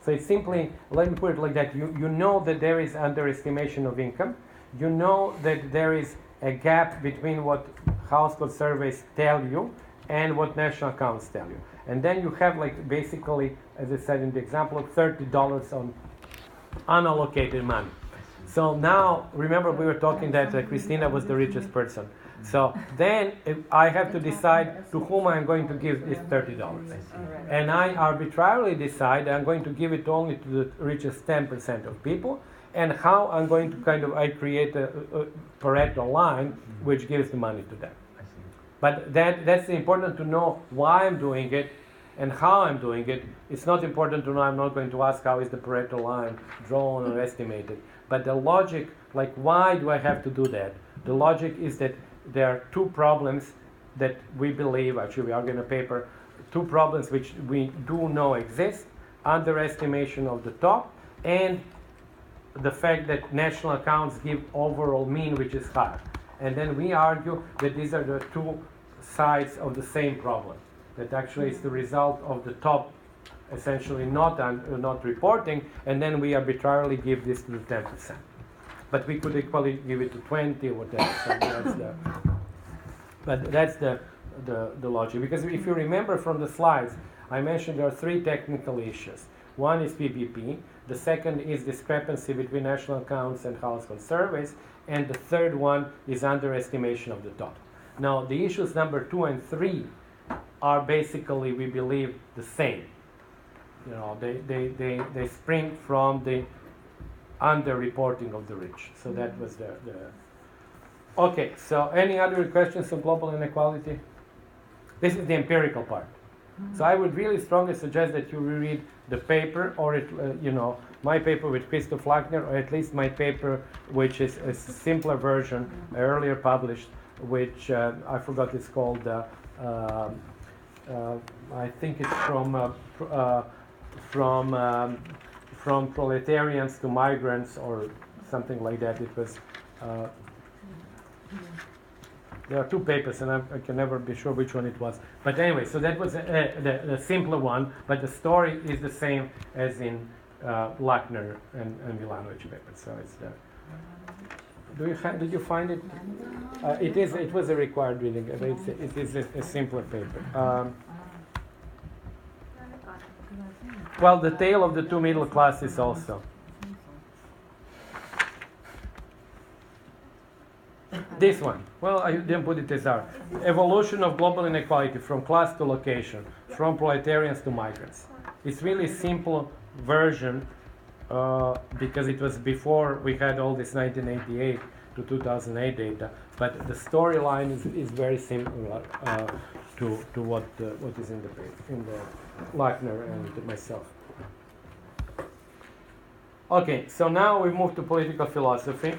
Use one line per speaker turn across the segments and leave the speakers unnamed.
So it's simply, let me put it like that, you know that there is underestimation of income, you know that there is a gap between what household surveys tell you and what national accounts tell you. And then you have like basically, as I said in the example, $30 on unallocated money. So now, remember we were talking that Christina was the richest person. So then I have to decide to whom I'm going to give this $30. And I arbitrarily decide I'm going to give it only to the richest 10% of people, and how I'm going to I create a Pareto line which gives the money to them. But that's important to know why I'm doing it and how I'm doing it. It's not important to know, I'm not going to ask how is the Pareto line drawn or estimated. But the logic, like why do I have to do that? The logic is that there are two problems that we believe, actually we argue in a paper, two problems which we do know exist: underestimation of the top and the fact that national accounts give overall mean which is higher. And then we argue that these are the two sides of the same problem, that actually it's the result of the top essentially not reporting, and then we arbitrarily give this to the 10%. But we could equally give it to 20 or whatever. So that's the logic. Because if you remember from the slides, I mentioned there are three technical issues. One is PPP, the second is discrepancy between national accounts and household surveys, and the third one is underestimation of the top. Now, the issues number 2 and 3 are basically, we believe, the same. You know, they spring from the under-reporting of the rich. So that was the... Okay, so any other questions on global inequality? This is the empirical part. So I would really strongly suggest that you reread the paper, or my paper with Christoph Lackner, or at least my paper, which is a simpler version, earlier published, which I forgot it's called. I think it's from proletarians to migrants, or something like that. It was. There are two papers, and I can never be sure which one it was. But anyway, so that was the simpler one, but the story is the same as in Lackner and Milanovic paper. So it's did you find it? It was a required reading. It is a simpler paper. Well, the tale of the two middle classes also. This one. Well, I didn't put it as our evolution of global inequality from class to location, from proletarians to migrants. It's really simple version because it was before we had all this 1988 to 2008 data. But the storyline is very similar to what is in the paper, in the Lackner and myself. Okay, so now we move to political philosophy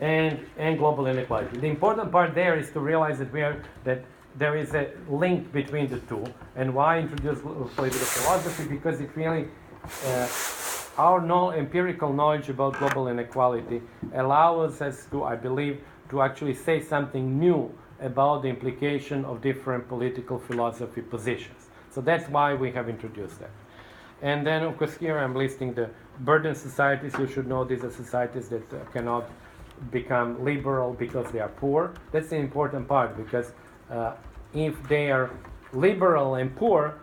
and global inequality. The important part there is to realize that there is a link between the two. And why introduce political philosophy? Because it really our empirical knowledge about global inequality allows us to, I believe, to actually say something new about the implication of different political philosophy positions. So that's why we have introduced that. And then, of course, here I'm listing the burden societies. You should know these are societies that cannot become liberal because they are poor. That's the important part, because if they are liberal and poor,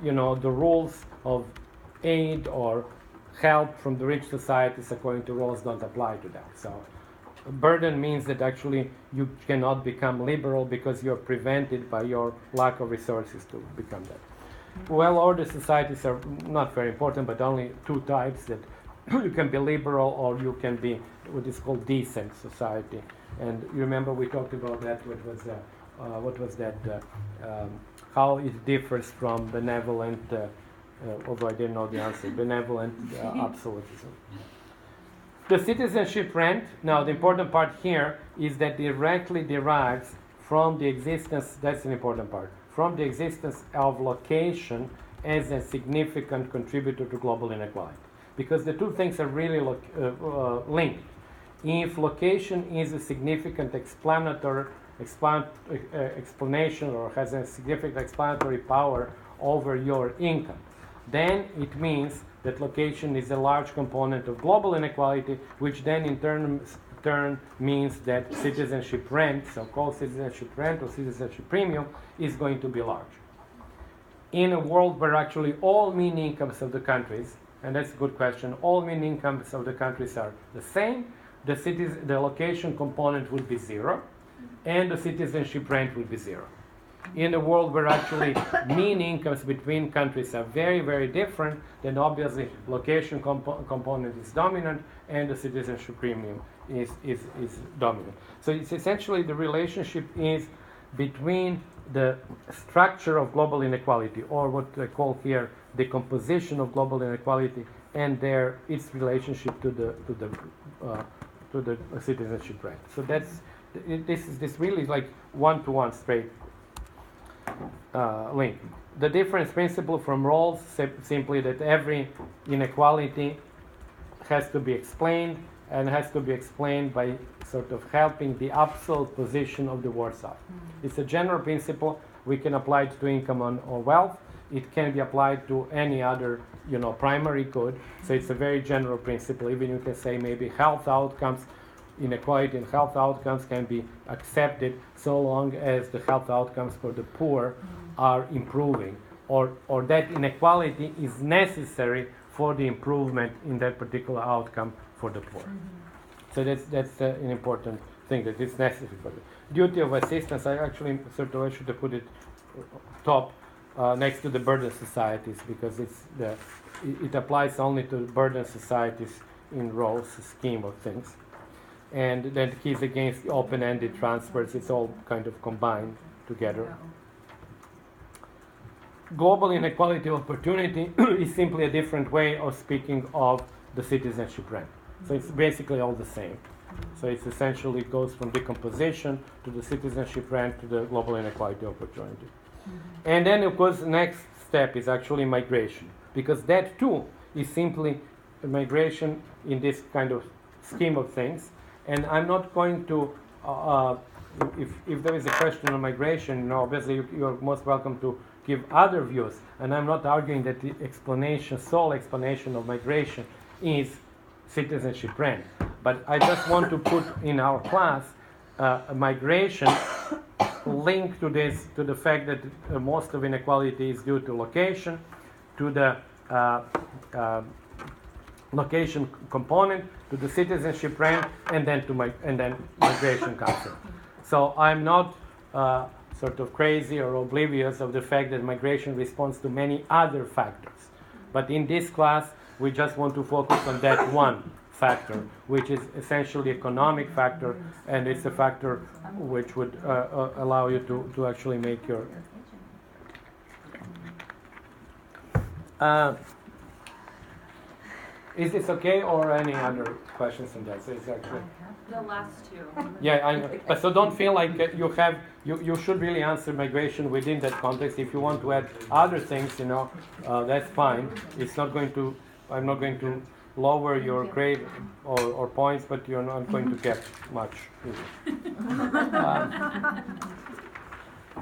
the rules of aid or help from the rich societies according to rules don't apply to them. So burden means that actually you cannot become liberal because you're prevented by your lack of resources to become that. Well-ordered societies are not very important, but only two types, that you can be liberal or you can be what is called decent society. And you remember we talked about that, how it differs from benevolent, although I didn't know the answer, benevolent absolutism. The citizenship rent, now the important part here is that directly derives from the existence, that's an important part, from the existence of location as a significant contributor to global inequality. Because the two things are really linked. If location is a significant explanation or has a significant explanatory power over your income, then it means that location is a large component of global inequality, which then in turn means that citizenship rent, so-called citizenship rent or citizenship premium, is going to be large. In a world where actually all mean incomes of the countries, and that's a good question, all mean incomes of the countries are the same, the location component will be zero, and the citizenship rent will be zero. In a world where actually mean incomes between countries are very, very different, then obviously location component is dominant and the citizenship premium is dominant. So it's essentially the relationship is between the structure of global inequality, or what I call here the composition of global inequality, and its relationship to the citizenship rate. So this really is like one-to-one straight link. The difference principle from Rawls simply that every inequality has to be explained, and has to be explained by sort of helping the absolute position of the worse off. It's a general principle. We can apply it to income or wealth. It can be applied to any other, primary good. So it's a very general principle. Even you can say maybe health outcomes, inequality in health outcomes can be accepted so long as the health outcomes for the poor are improving, or that inequality is necessary for the improvement in that particular outcome for the poor. So that's an important thing, that it's necessary for the duty of assistance. I actually should have put it top next to the burden societies, because it applies only to burden societies in Rawls' scheme of things. And then he's against open-ended transfers. It's all kind of combined together. Global inequality of opportunity is simply a different way of speaking of the citizenship rent. So it's basically all the same. So it's essentially goes from decomposition to the citizenship rent to the global inequality of opportunity. And then, of course, the next step is actually migration, because that too is simply a migration in this kind of scheme of things. And I'm not going to, if there is a question on migration, obviously you're most welcome to give other views. And I'm not arguing that the sole explanation of migration is citizenship rent. But I just want to put in our class a migration linked to the fact that most of inequality is due to location, to the location component, to the citizenship rent, and then migration comes in. So I'm not sort of crazy or oblivious of the fact that migration responds to many other factors. But in this class, we just want to focus on that one factor, which is essentially economic factor, and it's a factor which would allow you to actually make your is this okay, or any other questions on that? So it's actually
the last two.
Yeah, I know. But so don't feel like you should really answer migration within that context. If you want to add other things, that's fine. I'm not going to lower your grade or points, but you're not going to get much.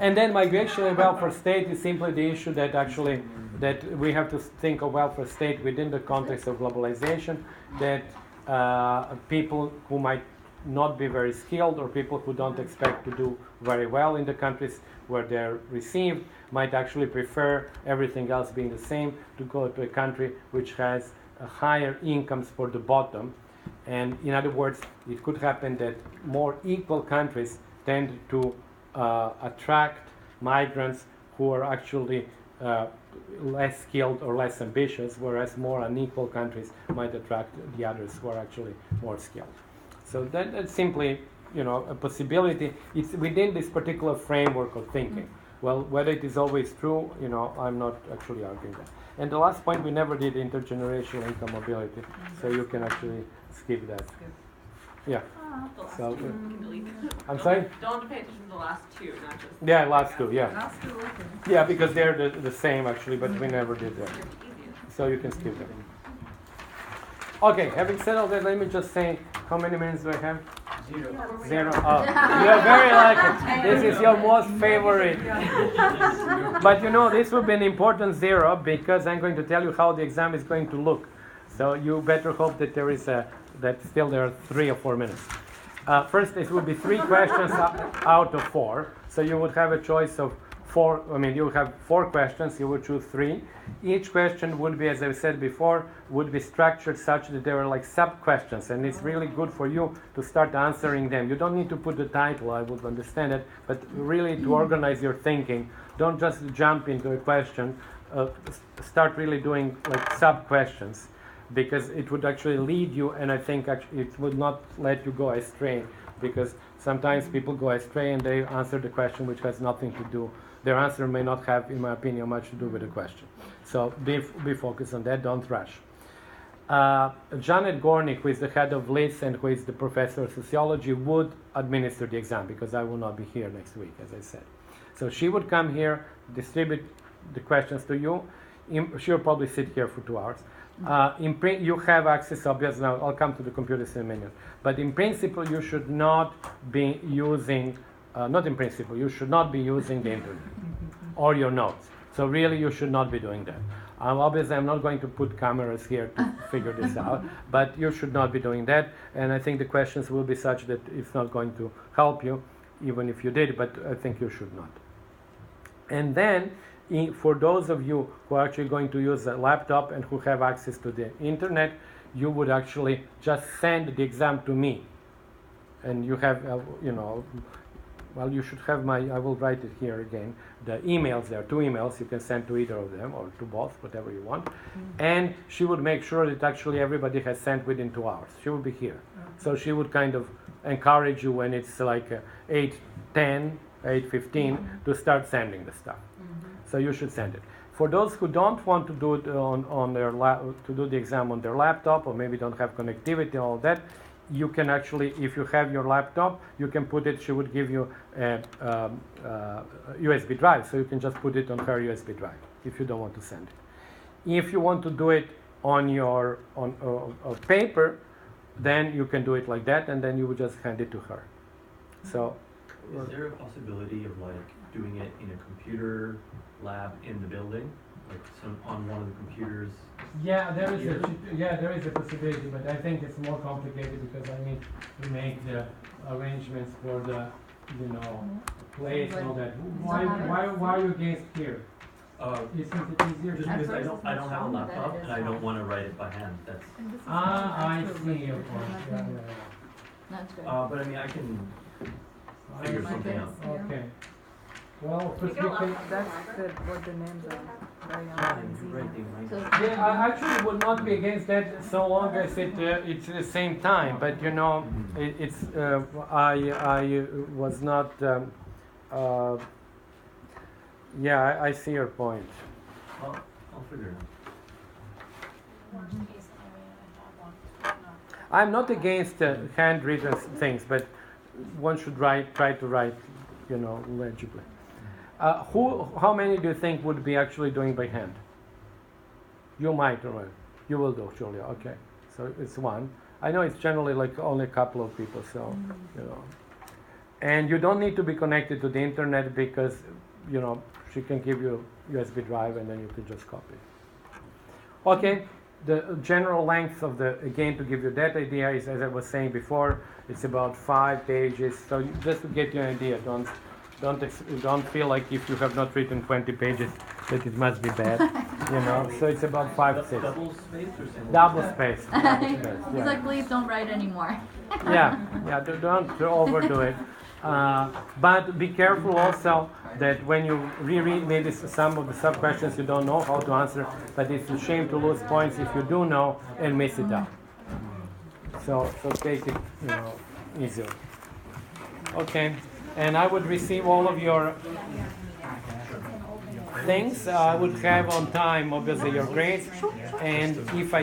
And then migration and welfare state is simply the issue that we have to think of welfare state within the context of globalization, that people who might not be very skilled, or people who don't expect to do very well in the countries where they're received, might actually prefer, everything else being the same, to go to a country which has higher incomes for the bottom. And in other words, it could happen that more equal countries tend to attract migrants who are actually less skilled or less ambitious, whereas more unequal countries might attract the others who are actually more skilled. So that's simply, a possibility. It's within this particular framework of thinking. Well, whether it is always true, I'm not actually arguing that. And the last point, we never did intergenerational income mobility, so you can actually skip that. Yeah. So, I'm sorry?
Don't have to pay attention to the last two, not just...
Yeah, last two, yeah. Yeah, because they're the same actually, but we never did that. So you can skip them. Okay, having said all that, let me just say, how many minutes do I have? 0. Oh, you're very lucky. This is your most favorite. But this will be an important zero because I'm going to tell you how the exam is going to look. So you better hope that that still there are 3 or 4 minutes. First, it will be 3 questions out of 4. So you would have a choice of 4. I mean, you have 4 questions. You would choose 3. Each question would be, as I said before, would be structured such that there are like sub-questions, and it's really good for you to start answering them. You don't need to put the title, I would understand it, but really to organize your thinking. Don't just jump into a question. Start really doing like sub-questions, because it would actually lead you, and I think actually it would not let you go astray, because sometimes people go astray and they answer the question which has nothing to do. Their answer may not have, in my opinion, much to do with the question. So be focused on that, don't rush. Janet Gornick, who is the head of LIS and who is the professor of sociology, would administer the exam, because I will not be here next week, as I said. So she would come here, distribute the questions to you. She'll probably sit here for 2 hours. You have access, obviously. Now I'll come to the computers in a minute. But in principle, you should not be using, you should not be using the internet or your notes. So really, you should not be doing that. Obviously, I'm not going to put cameras here to figure this out, but you should not be doing that. And I think the questions will be such that it's not going to help you, even if you did, but I think you should not. And then, for those of you who are actually going to use a laptop and who have access to the internet, you would actually just send the exam to me. And you have, you should have I will write it here again, the emails. There are 2 emails. You can send to either of them or to both, whatever you want. And she would make sure that actually everybody has sent within 2 hours. She will be here. So she would kind of encourage you when it's like 8:10, 8:15 to start sending the stuff. So you should send it. For those who don't want to do it on their to do the exam on their laptop, or maybe don't have connectivity and all that, you can actually, if you have your laptop, you can put it. She would give you a USB drive, so you can just put it on her USB drive if you don't want to send it. If you want to do it on your paper, then you can do it like that, and then you would just hand it to her. So,
is there a possibility of like doing it in a computer lab in the building, like on one of the computers?
Yeah, there is a possibility, but I think it's more complicated because I need to make the arrangements for the, place and all that. Why are you against here? Isn't it easier?
Just because I don't have a laptop and I don't want to write it by hand. That's.
I see your point. Yeah.
That's good.
But I mean, I can figure something out.
Okay. Well, because we can.
That's good, what the names are.
So,
Yeah, I actually would not be against that so long as it's the same time. But I was not. I see your point.
I'll figure it out.
I'm not against handwritten things, but one should try to write, legibly. How many do you think would be actually doing by hand? You might, or you will do, surely. Okay, so it's 1. I know it's generally like only a couple of people, so And you don't need to be connected to the internet because, she can give you a USB drive and then you can just copy. Okay, the general length of again, to give you that idea is, as I was saying before, it's about 5 pages. So just to get you an idea, don't feel like if you have not written 20 pages that it must be bad, So it's about 5, 6.
Double space or single?
Double space.
He's like, please don't write anymore.
Don't overdo it. But be careful also that when you reread maybe some of the sub-questions you don't know how to answer, but it's a shame to lose points if you do know and miss it out. So take it, easier. Okay, and I would receive all of your things. I would have on time, obviously, your grades, and if I